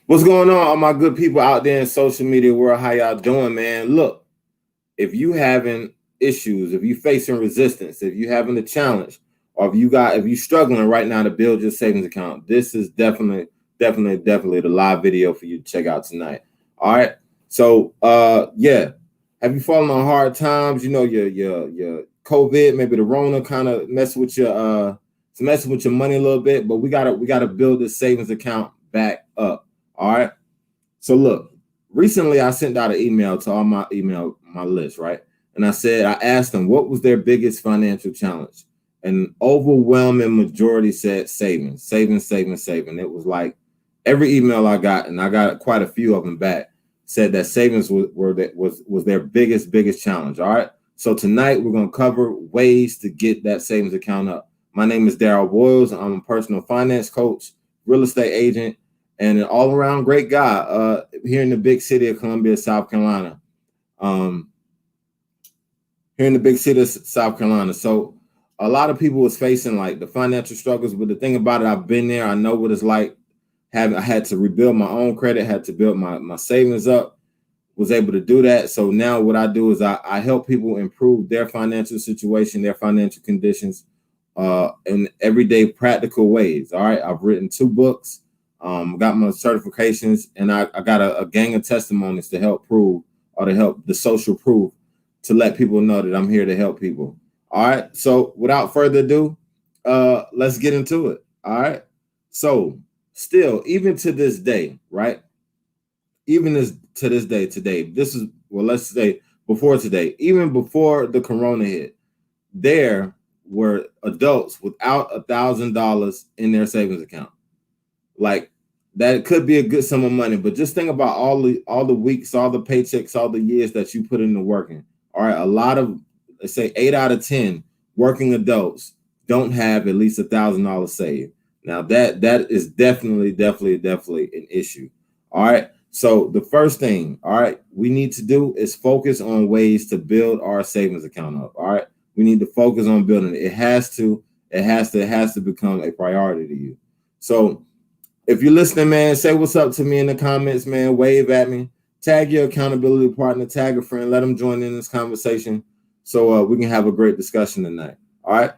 What's going on, all my good people out there in social media world? How y'all doing, man? Look, if you having issues, if you facing resistance, if you having a challenge, or if you struggling right now to build your savings account, this is definitely the live video for you to check out tonight. All right. So yeah. Have you fallen on hard times? You know, your COVID, maybe the Rona kind of it's messing with your money a little bit, but we gotta build this savings account back up. All right. So look, recently I sent out an email to all my list, right? And I asked them what was their biggest financial challenge. And overwhelming majority said savings, savings, savings, saving. It was like every email I got, and I got quite a few of them back, said that savings was their biggest challenge. All right. So tonight we're gonna cover ways to get that savings account up. My name is Daryl Boyles. I'm a personal finance coach, real estate agent, and an all-around great guy here in the big city of Columbia, South Carolina. Um, Here in the big city of South Carolina. So a lot of people was facing like the financial struggles, but the thing about it, I've been there. I know what it's like. I had to rebuild my own credit, had to build my savings up, was able to do that. So now what I do is I help people improve their financial situation, their financial conditions, in everyday practical ways. All right. I've written 2 books, got my certifications, and I got a gang of testimonies to help prove or to help the social proof to let people know that I'm here to help people. All right. So without further ado, let's get into it. All right. So still, even to this day, right? Even as to this day, today, this is well, let's say before today, even before the corona hit, there were adults without $1,000 in their savings account. Like that could be a good sum of money, but just think about all the weeks, all the paychecks, all the years that you put into working. All right, a lot of, let's say 8 out of 10 working adults don't have at least $1,000 saved. Now that is definitely an issue. All right. So the first thing, all right, we need to do is focus on ways to build our savings account up. All right. We need to focus on building it. It has to become a priority to you. So if you're listening, man, say what's up to me in the comments, man. Wave at me. Tag your accountability partner, tag a friend, let them join in this conversation so we can have a great discussion tonight. All right.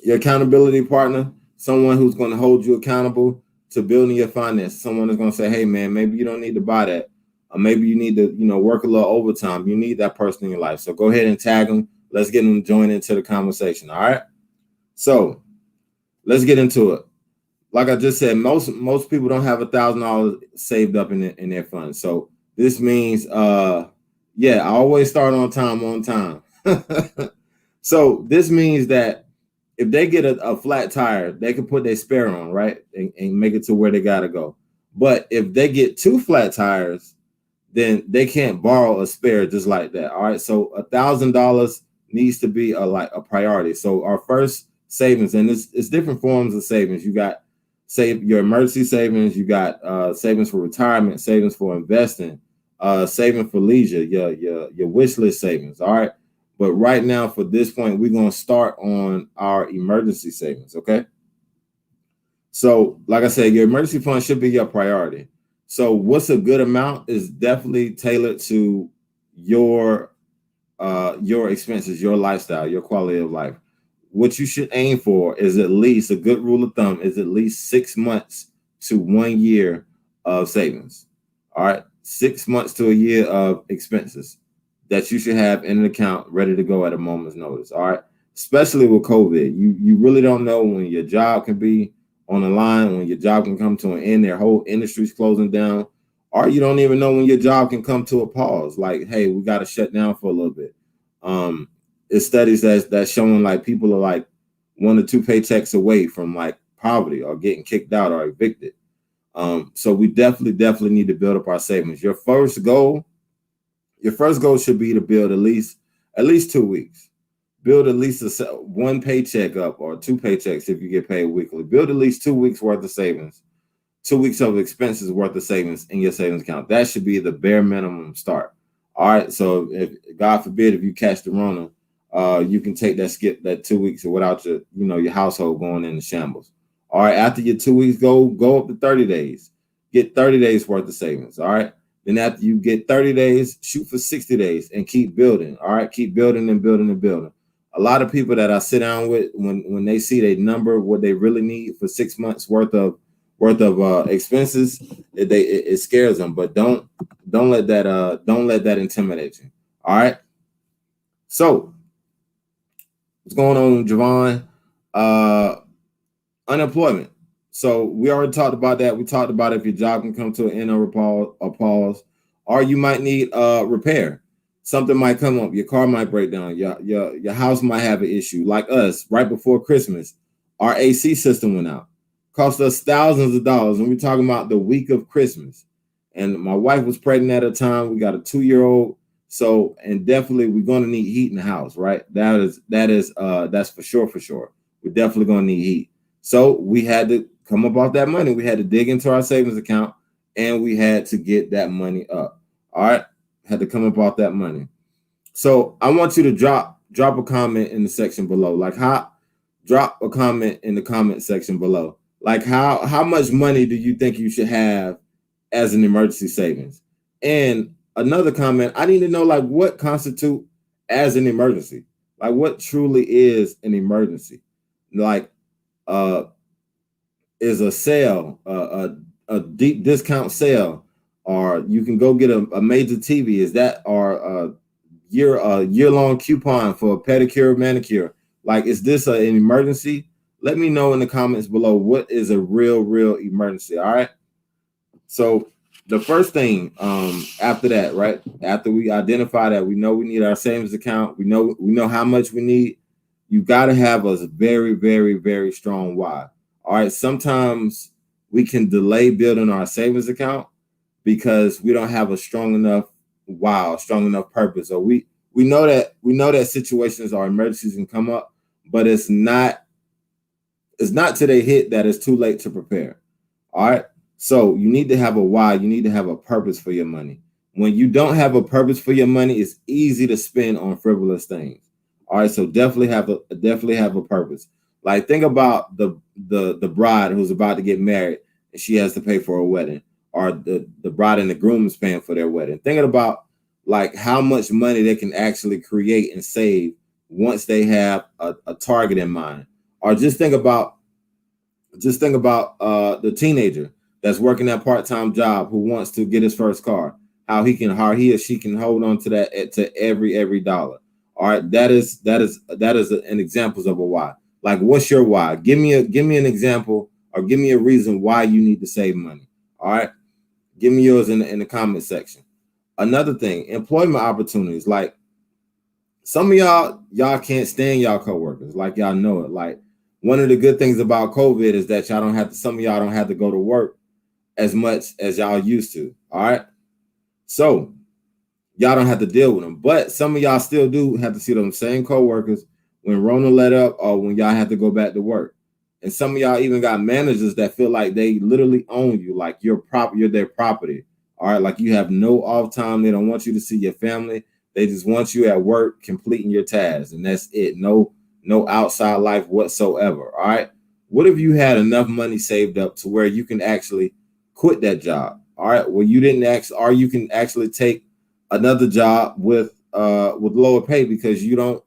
Your accountability partner, someone who's going to hold you accountable to building your finances. Someone is going to say, hey, man, maybe you don't need to buy that. Or maybe you need to, work a little overtime. You need that person in your life. So go ahead and tag them. Let's get them joined into the conversation. All right. So let's get into it. Like I just said, most people don't have $1,000 saved up in their funds. So this means, I always start on time. So this means that if they get a flat tire, they can put their spare on, right, and make it to where they gotta go. But if they get 2 flat tires, then they can't borrow a spare just like that. All right, so $1,000 needs to be a priority. So our first savings, and it's different forms of savings. You got save your emergency savings, you got savings for retirement, savings for investing, saving for leisure, your wish list savings. All right. But right now, for this point, we're gonna start on our emergency savings. Okay. So, like I said, your emergency fund should be your priority. So, what's a good amount is definitely tailored to your expenses, your lifestyle, your quality of life. What you should aim for is at least a good rule of thumb is at least 6 months to 1 year of savings. All right, 6 months to a year of expenses that you should have in an account ready to go at a moment's notice. All right, especially with COVID, you really don't know when your job can be on the line, when your job can come to an end, their whole industry's closing down, or you don't even know when your job can come to a pause. Like, hey, we got to shut down for a little bit. It's studies that's showing like people are like 1 or 2 paychecks away from like poverty or getting kicked out or evicted. So we definitely need to build up our savings. Your first goal should be to build at least 2 weeks. Build at least 1 paycheck up or 2 paychecks if you get paid weekly. Build at least 2 weeks worth of savings, 2 weeks of expenses worth of savings in your savings account. That should be the bare minimum start. All right. So if God forbid if you catch the Rona, you can skip that 2 weeks without your household going into shambles. All right. After your 2 weeks, go up to 30 days. get 30 days worth of savings. All right. Then after you get 30 days, shoot for 60 days and keep building. All right. Keep building and building and building. A lot of people that I sit down with, when they see their number, what they really need for 6 months worth of expenses, it scares them. But don't let that intimidate you. All right. So what's going on, Javon? Unemployment. So we already talked about that. We talked about if your job can come to an end or a pause, or you might need repair. Something might come up. Your car might break down. Your house might have an issue. Like us, right before Christmas, our AC system went out. Cost us thousands of dollars. And we're talking about the week of Christmas. And my wife was pregnant at the time. We got a 2-year-old. So, and definitely we're going to need heat in the house, right? That's for sure. We're definitely going to need heat. So we had to come up off that money. We had to dig into our savings account and we had to get that money up. All right. Had to come up off that money. So I want you to drop a comment in the section below. Drop a comment in the comment section below. Like how much money do you think you should have as an emergency savings? And another comment, I need to know like what constitute as an emergency. Like what truly is an emergency? Like is a sale, a deep discount sale, or you can go get a major TV. Is that or a year-long coupon for a pedicure, manicure? Like, is this an emergency? Let me know in the comments below what is a real emergency. All right. So the first thing after that, right? After we identify that we know we need our savings account, we know how much we need. You got to have a very strong why. All right. Sometimes we can delay building our savings account because we don't have a strong enough why, strong enough purpose. Or we know that situations or emergencies can come up, but it's not till they hit that it's too late to prepare. All right. So you need to have a why. You need to have a purpose for your money. When you don't have a purpose for your money, it's easy to spend on frivolous things. All right, so definitely have a purpose. Like think about the bride who's about to get married and she has to pay for a wedding, or the bride and the groom is paying for their wedding. Thinking about like how much money they can actually create and save once they have a target in mind. Or just think about the teenager that's working that part-time job who wants to get his first car. How he or she can hold on to that to every dollar. All right, that is an example of a why. Like, what's your why? Give me an example or give me a reason why you need to save money. All right, give me yours in the comment section. Another thing, employment opportunities. Like some of y'all can't stand y'all coworkers. Like y'all know it. Like one of the good things about COVID is that some of y'all don't have to go to work as much as y'all used to. All right, so y'all don't have to deal with them, but some of y'all still do have to see them same coworkers when Rona let up or when y'all have to go back to work. And some of y'all even got managers that feel like they literally own you, like you're their property. All right, like you have no off time. They don't want you to see your family. They just want you at work completing your tasks, and that's it. No outside life whatsoever. All right. What if you had enough money saved up to where you can actually quit that job? All right. Well, you can actually take another job with lower pay because you don't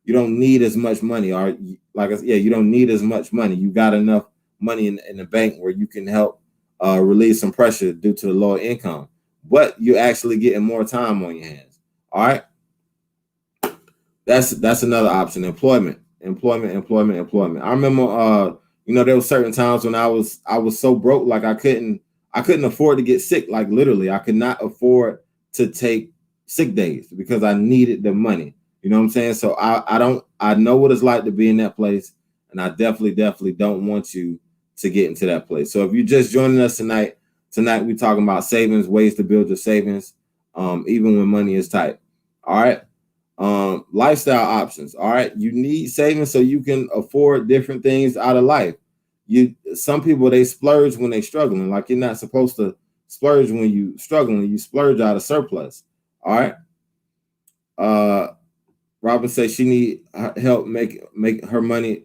need as much money, or you don't need as much money. You got enough money in the bank where you can help relieve some pressure due to the lower income, but you're actually getting more time on your hands. All right, that's another option. Employment. I remember there were certain times when I was so broke, like I couldn't afford to get sick. Like literally, I could not afford to take sick days because I needed the money. You know what I'm saying? So I know what it's like to be in that place, and I definitely don't want you to get into that place. So if you're just joining us tonight we're talking about savings, ways to build your savings, even when money is tight. All right. Lifestyle options. All right. You need savings so you can afford different things out of life. Some people, they splurge when they're struggling. Like you're not supposed to splurge when you struggling. You splurge out of surplus. All right. Robin says she need help make her money.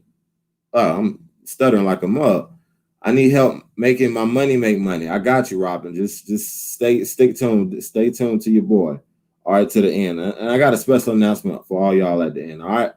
I'm stuttering like a mug. I need help making my money make money. I got you, Robin. Just stick tuned. Stay tuned to your boy. All right, to the end. And I got a special announcement for all y'all at the end. All right.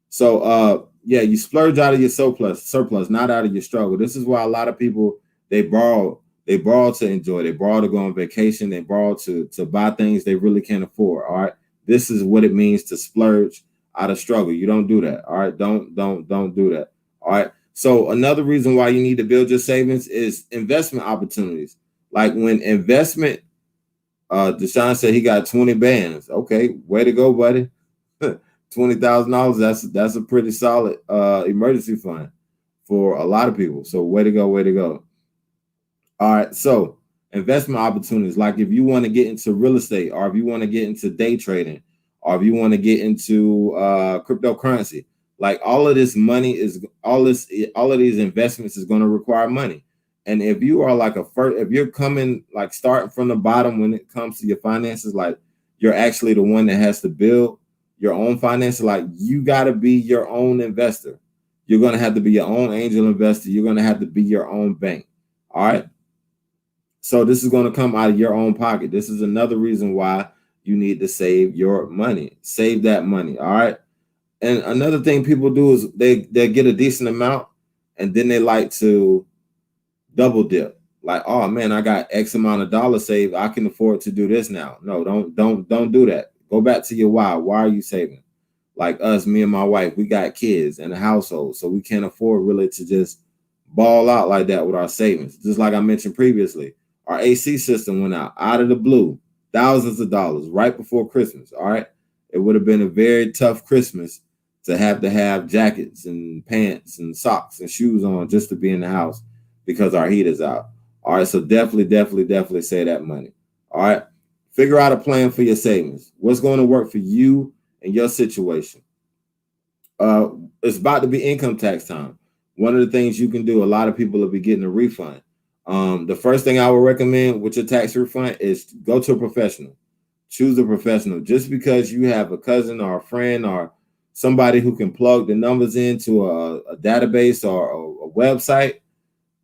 So yeah, you splurge out of your surplus, not out of your struggle. This is why a lot of people they borrow to enjoy, they borrow to go on vacation, they borrow to buy things they really can't afford. All right. This is what it means to splurge out of struggle. You don't do that. All right. Don't do that. All right. So another reason why you need to build your savings is investment opportunities. Like when investment, Deshaun said he got 20 bands. Okay, way to go, buddy. $20,000. That's a pretty solid emergency fund for a lot of people. So way to go, way to go. All right, so investment opportunities. Like if you want to get into real estate, or if you want to get into day trading, or if you want to get into cryptocurrency, like all of this money is all of these investments is going to require money. And if you are like if you're coming like starting from the bottom when it comes to your finances, like you're actually the one that has to build your own finances, like you got to be your own investor. You're going to have to be your own angel investor. You're going to have to be your own bank. All right. So this is going to come out of your own pocket. This is another reason why you need to save your money. Save that money. All right. And another thing people do is they get a decent amount and then they like to double dip. Like, oh man, I got X amount of dollars saved. I can afford to do this now. No, don't do that. Go back to your why. Why are you saving? Like us, me and my wife, we got kids and a household, so we can't afford really to just ball out like that with our savings. Just like I mentioned previously, our AC system went out of the blue, thousands of dollars right before Christmas. All right, it would have been a very tough Christmas to have jackets and pants and socks and shoes on just to be in the house because our heat is out. All right, so definitely save that money. All right, figure out a plan for your savings. What's going to work for you and your situation? It's about to be income tax time. One of the things you can do, a lot of people will be getting a refund. The first thing I would recommend with your tax refund is go to a professional. Choose a professional. Just because you have a cousin or a friend or somebody who can plug the numbers into a database or a website,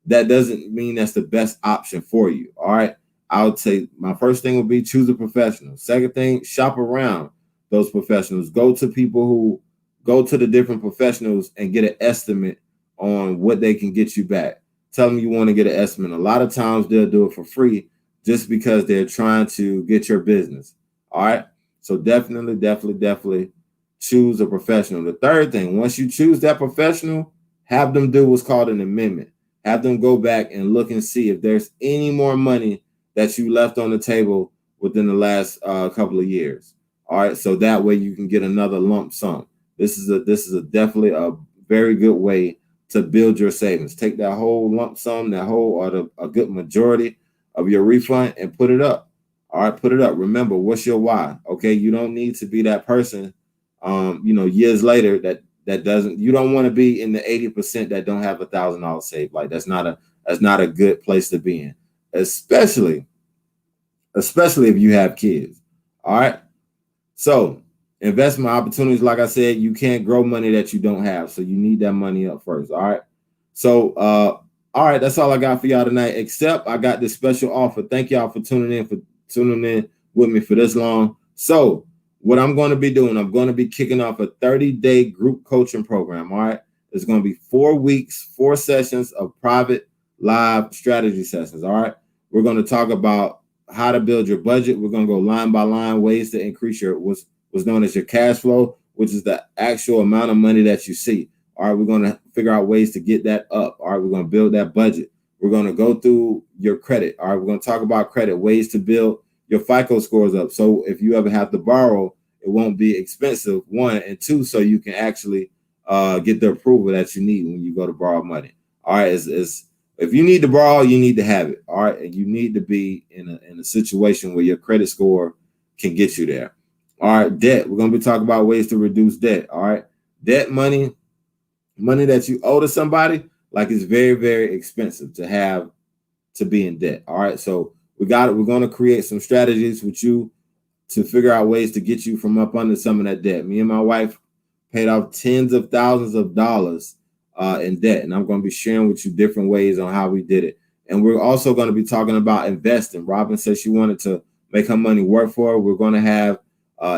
that doesn't mean that's the best option for you. All right. I would say my first thing would be choose a professional. Second thing, shop around those professionals. Go to the different professionals and get an estimate on what they can get you back. Tell them you want to get an estimate. A lot of times they'll do it for free just because they're trying to get your business. All right. So definitely choose a professional. The third thing, once you choose that professional, have them do what's called an amendment. Have them go back and look and see if there's any more money that you left on the table within the last couple of years. All right, so that way you can get another lump sum. This is definitely a very good way to build your savings. Take that whole lump sum, a good majority of your refund, and put it up. All right, put it up. Remember, what's your why? Okay, you don't need to be that person. Years later that doesn't. You don't want to be in the 80% that don't have $1,000 saved. Like that's not a good place to be in, especially if you have kids. All right. So investment opportunities, like I said, you can't grow money that you don't have. So you need that money up first. All right. So, all right, that's all I got for y'all tonight, except I got this special offer. Thank y'all for tuning in with me for this long. So what I'm going to be doing, I'm going to be kicking off a 30-day group coaching program. All right. It's going to be 4 weeks, 4 sessions of private live strategy sessions. All right. We're going to talk about how to build your budget. We're going to go line by line, ways to increase your what's known as your cash flow, which is the actual amount of money that you see. All right, we're going to figure out ways to get that up. All right, we're going to build that budget. We're going to go through your credit. All right, we're going to talk about credit, ways to build your FICO scores up. So if you ever have to borrow, it won't be expensive, 1, and 2, so you can actually get the approval that you need when you go to borrow money. All right, if you need to borrow, you need to have it. All right. And you need to be in a situation where your credit score can get you there. All right. Debt. We're going to be talking about ways to reduce debt. All right. Debt money that you owe to somebody, like it's very, very expensive to be in debt. All right. So we're going to create some strategies with you to figure out ways to get you from up under some of that debt. Me and my wife paid off tens of thousands of dollars in debt. And I'm going to be sharing with you different ways on how we did it. And we're also going to be talking about investing. Robin said she wanted to make her money work for her. We're going to have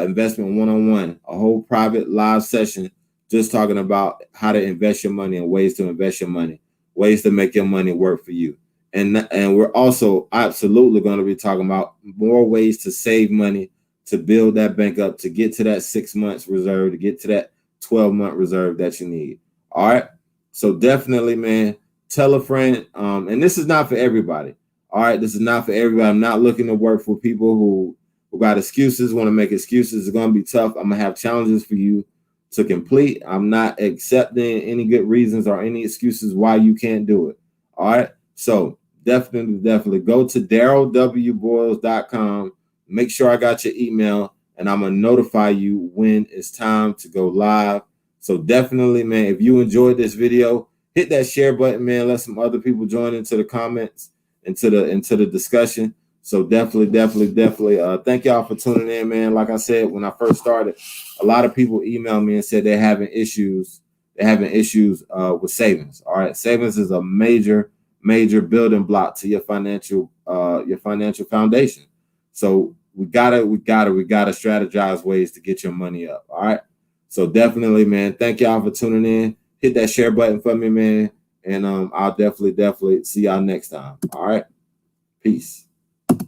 investment one-on-one, a whole private live session just talking about how to invest your money and ways to invest your money, ways to make your money work for you. And we're also absolutely going to be talking about more ways to save money, to build that bank up, to get to that 6 months reserve, to get to that 12-month reserve that you need. All right. So definitely, man, tell a friend. And this is not for everybody. All right. This is not for everybody. I'm not looking to work for people who got excuses, want to make excuses. It's going to be tough. I'm going to have challenges for you to complete. I'm not accepting any good reasons or any excuses why you can't do it. All right. So definitely go to darrellwboyles.com. Make sure I got your email, and I'm going to notify you when it's time to go live. So definitely, man, if you enjoyed this video, hit that share button, man. Let some other people join into the comments, into the discussion. So definitely. Thank y'all for tuning in, man. Like I said, when I first started, a lot of people emailed me and said they're having issues. With savings. All right, savings is a major building block to your financial foundation. So we gotta strategize ways to get your money up. All right. So definitely, man. Thank y'all for tuning in. Hit that share button for me, man. And I'll definitely see y'all next time. All right. Peace.